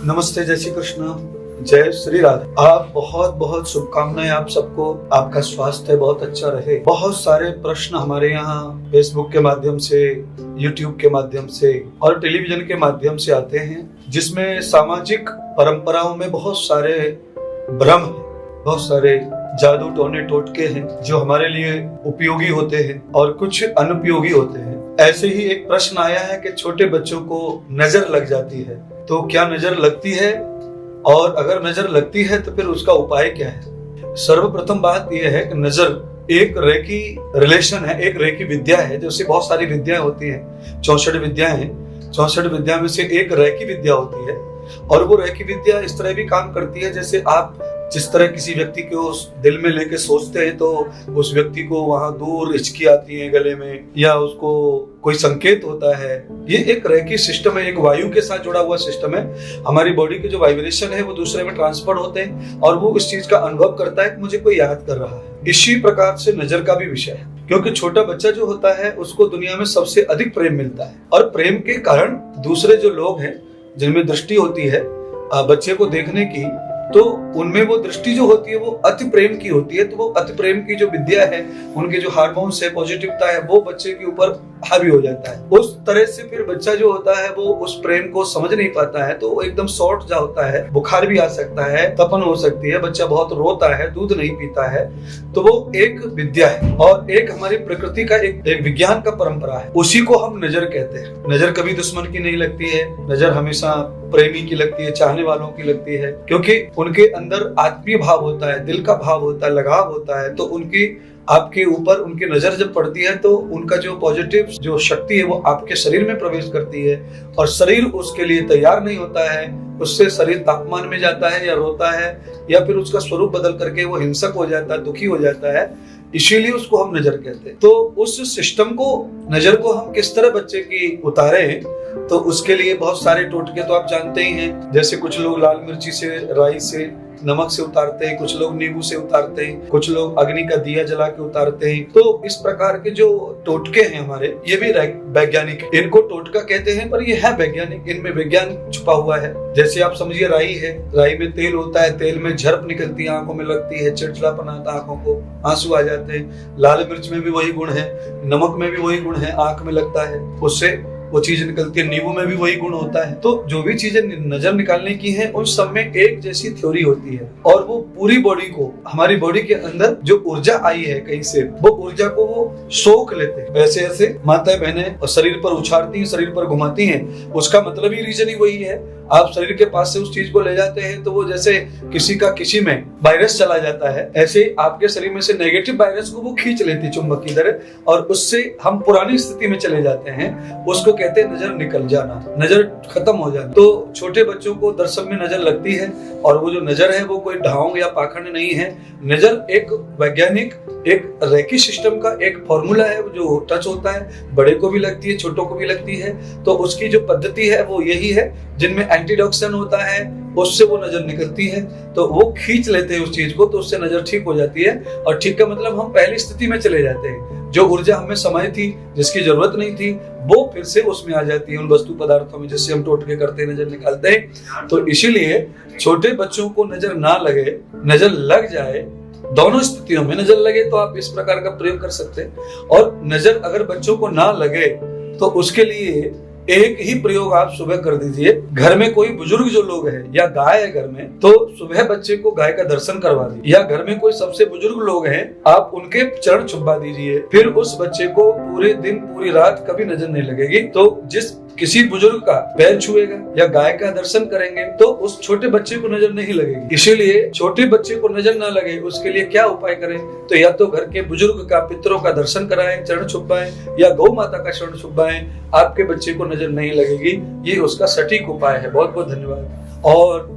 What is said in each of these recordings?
नमस्ते, जय श्री कृष्ण, जय श्री राधे। आप बहुत बहुत शुभकामनाएं आप सबको। आपका स्वास्थ्य बहुत अच्छा रहे। बहुत सारे प्रश्न हमारे यहाँ फेसबुक के माध्यम से, यूट्यूब के माध्यम से और टेलीविजन के माध्यम से आते हैं, जिसमें सामाजिक परंपराओं में बहुत सारे भ्रम हैं, बहुत सारे जादू टोने टोटके हैं जो हमारे लिए उपयोगी होते हैं और कुछ अनुपयोगी होते हैं। ऐसे ही एक प्रश्न आया है कि छोटे बच्चों को नजर लग जाती है, तो क्या नजर लगती है, और अगर नजर लगती है तो फिर उसका उपाय क्या है। सर्वप्रथम बात यह है कि नजर एक रेकी रिलेशन है, एक रेकी विद्या है। जैसे बहुत सारी विद्याएं होती हैं, 64 विद्याएं हैं, 64 विद्या में से एक रेकी विद्या होती है। और वो रेकी विद्या इस तरह भी काम करती है, जैसे आप जिस तरह किसी व्यक्ति को दिल में लेके सोचते हैं तो उस व्यक्ति को वहां दूर हिचकी आती है गले में, या उसको कोई संकेत होता है। ये एक रेकी सिस्टम है, एक वायु के साथ जुड़ा हुआ सिस्टम है। हमारी बॉडी के जो वाइब्रेशन है वो दूसरे में ट्रांसफर होते हैं और वो इस चीज का अनुभव करता है कि मुझे कोई याद कर रहा है। इसी प्रकार से नजर का भी विषय है, क्योंकि छोटा बच्चा जो होता है उसको दुनिया में सबसे अधिक प्रेम मिलता है, और प्रेम के कारण दूसरे जो लोग हैं जिनमें दृष्टि होती है बच्चे को देखने की, तो उनमें वो दृष्टि जो होती है वो अति प्रेम की होती है। तो वो अति प्रेम की जो विद्या है, उनके जो हार्मोन्स है, पॉजिटिवता है, वो बच्चे के ऊपर हावी हो जाता है। उस तरह से फिर बच्चा जो होता है वो उस प्रेम को समझ नहीं पाता है, तो वो एकदम शॉर्ट जा होता है, बुखार भी आ सकता है, तपन हो सकती है, बच्चा बहुत रोता है, दूध नहीं पीता है। तो वो एक विद्या है और एक हमारी प्रकृति का एक विज्ञान का परंपरा है। उसी को हम नजर कहते हैं। नजर कभी दुश्मन की नहीं लगती है, नजर हमेशा प्रेमी की लगती है, चाहने वालों की लगती है, क्योंकि उनके अंदर आत्मीय भाव होता है, दिल का भाव होता है, लगाव होता है। तो उनकी आपके ऊपर उनकी नजर जब पड़ती है तो उनका जो पॉजिटिव जो शक्ति है वो आपके शरीर में प्रवेश करती है, और शरीर उसके लिए तैयार नहीं होता है। उससे शरीर तापमान में जाता है या रोता है, या फिर उसका स्वरूप बदल करके वो हिंसक हो जाता है, दुखी हो जाता है। इसीलिए उसको हम नजर कहते हैं। तो उस सिस्टम को, नजर को हम किस तरह बच्चे की उतारें, तो उसके लिए बहुत सारे टोटके तो आप जानते ही हैं। जैसे कुछ लोग लाल मिर्ची से, राई से, नमक से उतारते हैं, कुछ लोग नींबू से उतारते हैं, कुछ लोग अग्नि का दिया जला के उतारते हैं। तो इस प्रकार के जो टोटके हैं हमारे, ये भी वैज्ञानिक, इनको टोटका कहते हैं पर ये है वैज्ञानिक, इनमें विज्ञान छुपा हुआ है। जैसे आप समझिए राई है, राई में तेल होता है, तेल में झरप निकलती है, आंखों में लगती है, चिड़चिड़ापन आता है, आंखों को आंसू आ जाते हैं। लाल मिर्च में भी वही गुण है, नमक में भी वही गुण है, आंख में लगता है, उससे वो चीज निकलती है। नींबू में भी वही गुण होता है। तो जो भी चीजें नजर निकालने की है, उन सब में एक जैसी थ्योरी होती है, और वो पूरी बॉडी को, हमारी बॉडी के अंदर जो ऊर्जा आई है कहीं से, वो ऊर्जा को वो सोख लेते हैं। ऐसे ऐसे माताएं बहनें शरीर पर उछालती हैं, शरीर पर घुमाती हैं। उसका मतलब ही, रीजन ही वही है। आप शरीर के पास से उस चीज को ले जाते हैं तो वो जैसे किसी का किसी में वायरस चला जाता है, ऐसे आपके शरीर में से नेगेटिव वायरस को वो खींच लेती चुंबक की तरह, और उससे हम पुरानी स्थिति में चले जाते हैं। उसको कहते हैं नजर निकल जाना, नजर खत्म हो जाना। तो छोटे बच्चों को दर्शन में नजर लगती है, और वो जो नजर है वो कोई ढांग या पाखंड नहीं है। नजर एक वैज्ञानिक, एक रेकी सिस्टम का एक फॉर्मूला है जो टच होता है, बड़े को भी लगती है, छोटों को भी लगती है। तो उसकी जो पद्धति है वो यही है, जिनमें एंटीडॉक्सिन होता है, उससे वो नजर निकलती है। तो वो खींच लेते हैं उस चीज को, तो उससे नजर ठीक हो जाती है। और ठीक का मतलब हम पहली स्थिति में चले जाते हैं। जो ऊर्जा हमें समाई थी, जिसकी जरूरत नहीं थी, वो फिर से उसमें आ जाती है, उन वस्तु पदार्थों में, जिससे हम टोटके करते हैं, नजर निकालते हैं। तो इसीलिए छोटे बच्चों को नजर ना लगे, नजर लग जाए, दोनों स्थितियों में नजर लगे तो आप इस प्रकार का प्रयोग कर सकते हैं। और नजर अगर बच्चों को ना लगे तो उसके लिए एक ही प्रयोग आप सुबह कर दीजिए। घर में कोई बुजुर्ग जो लोग हैं, या गाय है घर में, तो सुबह बच्चे को गाय का दर्शन करवा दीजिए। या घर में कोई सबसे बुजुर्ग लोग हैं, आप उनके चरण छुपा दीजिए। फिर उस बच्चे को पूरे दिन, पूरी रात कभी नजर नहीं लगेगी। तो जिस किसी बुजुर्ग का पैर छुएगा या गाय का दर्शन करेंगे तो उस छोटे बच्चे को नजर नहीं लगेगी। इसीलिए छोटे बच्चे को नजर ना लगे उसके लिए क्या उपाय करें, तो या तो घर के बुजुर्ग का, पितरों का दर्शन कराएं, चरण छुपाएं, या गौ माता का चरण छुपाएं। आपके बच्चे को नजर नहीं लगेगी। ये उसका सटीक उपाय है। बहुत बहुत धन्यवाद। और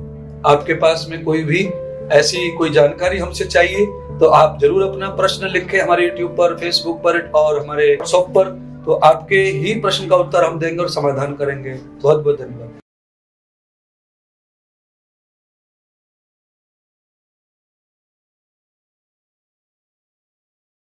आपके पास में कोई भी ऐसी कोई जानकारी हमसे चाहिए तो आप जरूर अपना प्रश्न लिख के हमारे यूट्यूब पर, फेसबुक पर और हमारे व्हाट्सएप पर, तो आपके ही प्रश्न का उत्तर हम देंगे और समाधान करेंगे। बहुत बहुत धन्यवाद।